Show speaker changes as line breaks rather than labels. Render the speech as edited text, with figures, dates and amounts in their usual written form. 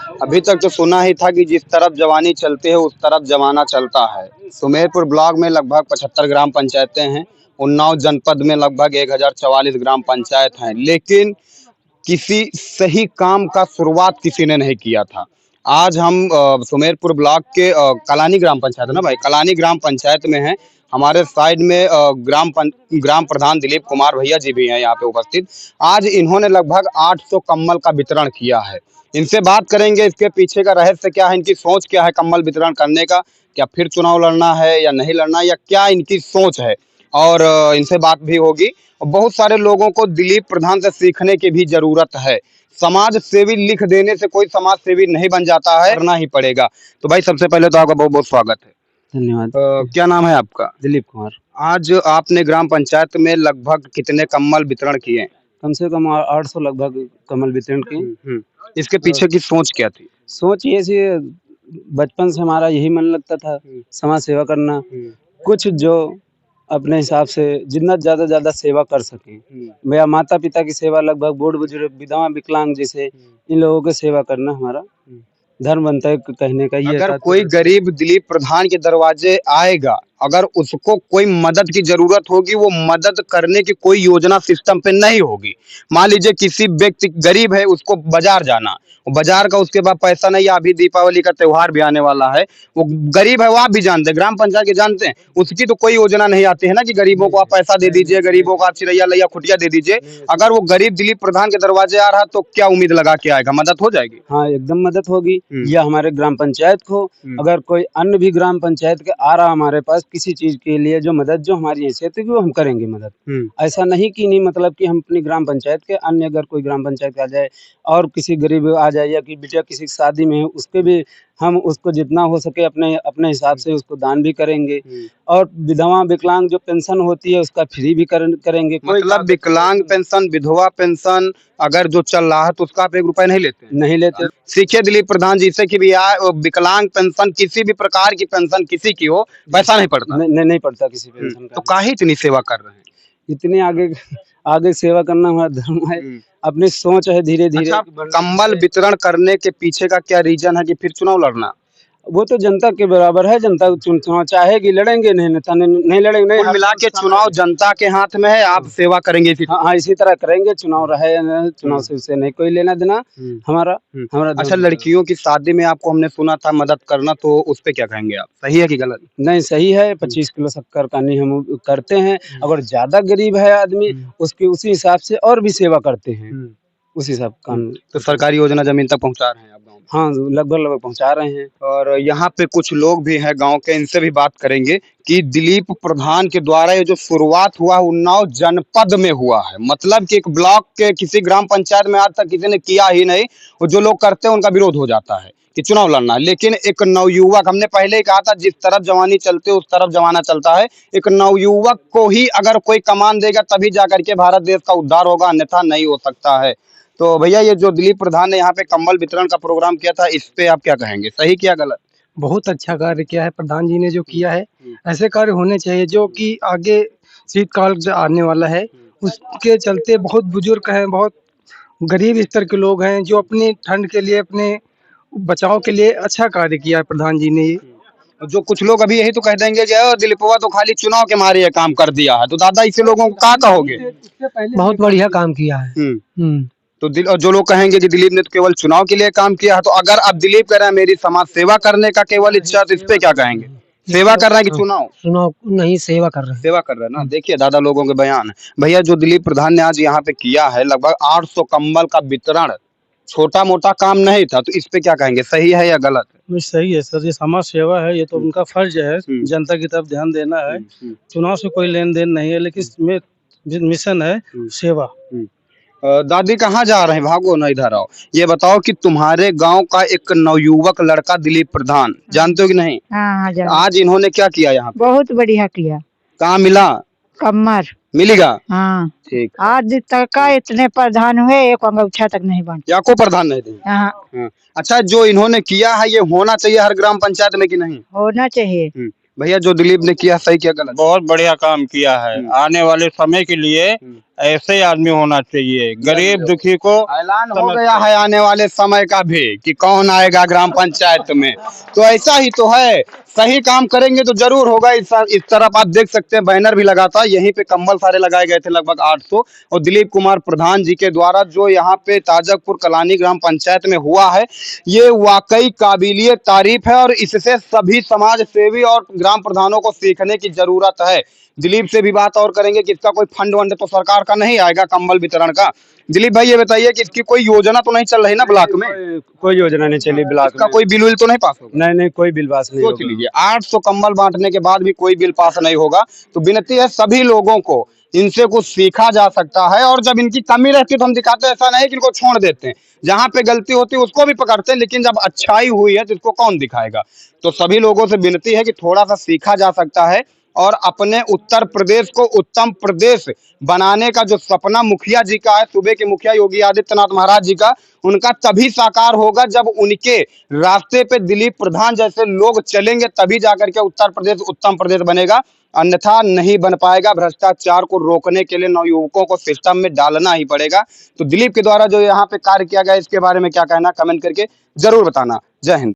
अभी तक तो सुना ही था कि जिस तरफ जवानी चलती है उस तरफ जमाना चलता है। सुमेरपुर ब्लॉक में लगभग 75 ग्राम पंचायतें हैं। उन्नाव जनपद में लगभग 1044 ग्राम पंचायत हैं, लेकिन किसी सही काम का शुरुआत किसी ने नहीं किया था। आज हम सुमेरपुर ब्लॉक के कलानी ग्राम पंचायत है ना भाई, कलानी ग्राम पंचायत में हैं। हमारे साइड में ग्राम प्रधान दिलीप कुमार भैया जी भी हैं यहाँ पे उपस्थित। आज इन्होंने लगभग 800 कम्बल का वितरण किया है। इनसे बात करेंगे, इसके पीछे का रहस्य क्या है, इनकी सोच क्या है कम्बल वितरण करने का। क्या फिर चुनाव लड़ना है या नहीं लड़ना, या क्या इनकी सोच है, और इनसे बात भी होगी। बहुत सारे लोगों को दिलीप प्रधान से सीखने की भी जरूरत है। समाज सेवी लिख देने से कोई समाज सेवी नहीं बन जाता है, करना ही पड़ेगा। तो भाई सबसे पहले तो आपका बहुत बहुत स्वागत है।
धन्यवाद।
क्या नाम है आपका?
दिलीप कुमार।
आज आपने ग्राम पंचायत में लगभग कितने कम्बल वितरण किए?
कम से कम 800 लगभग कम्बल वितरण किए।
इसके पीछे की सोच क्या थी?
सोच ये सी, बचपन से हमारा यही मन लगता था समाज सेवा करना, कुछ जो अपने हिसाब से जितना ज्यादा सेवा कर सके। मेरा माता पिता की सेवा, लगभग बूढ़ बुजुर्ग, विधवा, विकलांग जैसे इन लोगों की सेवा करना हमारा धर्म बनता है कहने का। ये
अगर कोई गरीब दिलीप प्रधान के दरवाजे आएगा, अगर उसको कोई मदद की जरूरत होगी, वो मदद करने की कोई योजना सिस्टम पे नहीं होगी। मान लीजिए किसी व्यक्ति गरीब है, उसको बाजार जाना, बाजार का उसके बाद पैसा नहीं, अभी दीपावली का त्योहार भी आने वाला है, वो गरीब है, वो आप भी जानते हैं, ग्राम पंचायत के जानते हैं, उसकी तो कोई योजना नहीं आती है ना कि गरीबों को आप पैसा दे दीजिए, गरीबों को आप चिरैया लैया खुटिया दे दीजिए। अगर वो गरीब दिलीप प्रधान के दरवाजे आ रहा तो क्या उम्मीद लगा के आएगा? मदद हो जाएगी।
हाँ, एकदम मदद होगी। या हमारे ग्राम पंचायत को, अगर कोई अन्य भी ग्राम पंचायत के आ रहा हमारे पास किसी चीज के लिए, जो मदद जो हमारी हैसियत है वो हम करेंगे मदद। ऐसा नहीं कि नहीं, मतलब कि हम अपनी ग्राम पंचायत के अन्य, अगर कोई ग्राम पंचायत आ जाए और किसी गरीब आ जाए, या कि बिटिया किसी की शादी में है, उसके भी हम उसको जितना हो सके अपने अपने हिसाब से उसको दान भी करेंगे। और विधवा विकलांग जो पेंशन होती है उसका फ्री भी करेंगे।
मतलब विकलांग पेंशन, विधवा पेंशन अगर जो चल रहा है तो उसका आप 1 रुपए नहीं लेते?
नहीं लेते।
सीखिए दिलीप प्रधान जी से कि भैया विकलांग पेंशन, किसी भी प्रकार की पेंशन किसी की हो, पैसा नहीं पड़ता।
नहीं पड़ता किसी पेंशन का।
तो काहे इतनी सेवा कर रहे हैं?
इतने आगे आगे सेवा करना हमारा धर्म है, अपनी सोच है धीरे धीरे।
अच्छा, कम्बल वितरण करने के पीछे का क्या रीजन है कि फिर चुनाव लड़ना?
वो तो जनता के बराबर है, जनता चुनाव चाहेगी लड़ेंगे, नहीं लड़ेंगे नहीं।
कुल मिला के चुनाव जनता के हाथ में है, आप सेवा करेंगे इसी
हाँ, इसी तरह करेंगे। चुनाव रहे या नहीं, चुनाव से उससे नहीं कोई लेना देना हमारा।
अच्छा, लड़कियों की शादी में आपको हमने सुना था मदद करना, तो उस पे क्या कहेंगे आप? सही है कि गलत?
नहीं, सही है। 25 किलो शक्कर का नहीं हम करते हैं। अगर ज्यादा गरीब है आदमी, उसके उसी हिसाब से और भी सेवा करते हैं, उसी हिसाब का।
तो सरकारी योजना जमीन तक पहुंचा रहे हैं आप गाँव में?
हाँ, लगभग पहुंचा रहे हैं।
और यहाँ पे कुछ लोग भी हैं गांव के, इनसे भी बात करेंगे कि दिलीप प्रधान के द्वारा ये जो शुरुआत हुआ उन्नाव जनपद में हुआ है, मतलब कि एक ब्लॉक के किसी ग्राम पंचायत में आज तक किसी ने किया ही नहीं। और जो लोग करते हैं उनका विरोध हो जाता है कि चुनाव लड़ना है। लेकिन एक नवयुवक, हमने पहले ही कहा था, जिस तरफ जवानी चलती है उस तरफ जमाना चलता है। एक नवयुवक को ही अगर कोई कमान देगा तभी जाकर के भारत देश का उद्धार होगा, अन्यथा नहीं हो सकता है। तो भैया, ये जो दिलीप प्रधान ने यहाँ पे कम्बल वितरण का प्रोग्राम किया था, इस पे आप क्या कहेंगे? सही किया गलत?
बहुत अच्छा कार्य किया है प्रधान जी ने जो किया है। ऐसे कार्य होने चाहिए जो कि आगे शीतकाल जो आने वाला है उसके चलते बहुत बुजुर्ग हैं, बहुत गरीब स्तर के लोग हैं, जो अपनी ठंड के लिए, अपने बचाव के लिए अच्छा कार्य किया है प्रधान जी ने।
जो कुछ लोग अभी यही तो कह देंगे कि दिलीपवा तो खाली चुनाव के मारे ये काम कर दिया है, तो दादा इसे लोगों को क्या कहोगे?
बहुत बढ़िया काम किया है।
तो जो लोग कहेंगे कि दिलीप ने तो केवल चुनाव के लिए काम किया है, तो अगर अब दिलीप कह रहे हैं मेरी समाज सेवा करने का केवल इच्छा, तो इस पे क्या कहेंगे? सेवा कर रहा है कि चुनाव
नहीं, सेवा कर रहे हैं।
सेवा कर रहे हैं ना। देखिए दादा लोगों के बयान। भैया, जो दिलीप प्रधान ने आज यहाँ पे किया है लगभग 800 कम्बल का वितरण, छोटा मोटा काम नहीं था, तो इस पे क्या कहेंगे? सही है या गलत?
सही है सर, ये समाज सेवा है, ये तो उनका फर्ज है, जनता की तरफ ध्यान देना है। चुनाव से कोई लेन देन नहीं है, लेकिन इसमें मिशन है सेवा।
दादी कहाँ जा रहे हैं? भागो ना, इधर आओ। ये बताओ कि तुम्हारे गांव का एक नवयुवक लड़का दिलीप प्रधान, जानते हो कि नहीं?
हाँ,
आज इन्होंने क्या किया यहाँ पे?
बहुत बढ़िया किया।
कहाँ मिला?
कमर
मिलेगा।
हाँ,
ठीक।
आज तक का इतने प्रधान हुए, एक अंगूठा तक नहीं बन।
या को प्रधान नहीं थे?
हाँ।
अच्छा, जो इन्होंने किया है ये होना चाहिए हर ग्राम पंचायत में कि नहीं?
होना चाहिए।
भैया, जो दिलीप ने किया सही क्या गलत?
बहुत बढ़िया काम किया है। आने वाले समय के लिए ऐसे आदमी होना चाहिए, गरीब दुखी को
ऐलान हो गया है आने वाले समय का भी कि कौन आएगा ग्राम पंचायत में, तो ऐसा ही तो है, सही काम करेंगे तो जरूर होगा। इस तरफ आप देख सकते हैं बैनर भी लगा था, यहीं पे कंबल सारे लगाए गए थे लगभग 800, और दिलीप कुमार प्रधान जी के द्वारा जो यहाँ पे ताजकपुर कलानी ग्राम पंचायत में हुआ है, ये वाकई काबिलिए तारीफ है और इससे सभी समाज सेवी और ग्राम प्रधानों को सीखने की जरूरत है। दिलीप से भी बात और करेंगे कि इसका कोई फंड वंड तो सरकार का नहीं आएगा कंबल वितरण का। दिलीप भाई ये बताइए कि इसकी कोई योजना तो नहीं चल रही ना ब्लॉक में?
कोई योजना नहीं चली ब्लॉक
इसका
में।
कोई बिल विल तो नहीं पास होगा?
नहीं नहीं, कोई बिल पास नहीं
सोच
होगा।
लीजिए 800 कंबल बांटने के बाद भी कोई बिल पास नहीं होगा। तो विनती है सभी लोगों को, इनसे कुछ सीखा जा सकता है, और जब इनकी कमी रहती है तो हम दिखाते हैं, ऐसा नहीं कि इनको छोड़ देते हैं। जहां पे गलती होती है उसको भी पकड़ते हैं, लेकिन जब अच्छाई हुई है तो इसको कौन दिखाएगा। तो सभी लोगों से विनती है कि थोड़ा सा सीखा जा सकता है, और अपने उत्तर प्रदेश को उत्तम प्रदेश बनाने का जो सपना मुखिया जी का है, सूबे के मुखिया योगी आदित्यनाथ महाराज जी का, उनका तभी साकार होगा जब उनके रास्ते पे दिलीप प्रधान जैसे लोग चलेंगे, तभी जाकर के उत्तर प्रदेश उत्तम प्रदेश बनेगा, अन्यथा नहीं बन पाएगा। भ्रष्टाचार को रोकने के लिए नवयुवकों को सिस्टम में डालना ही पड़ेगा। तो दिलीप के द्वारा जो यहाँ पे कार्य किया गया, इसके बारे में क्या कहना, कमेंट करके जरूर बताना। जय हिंद।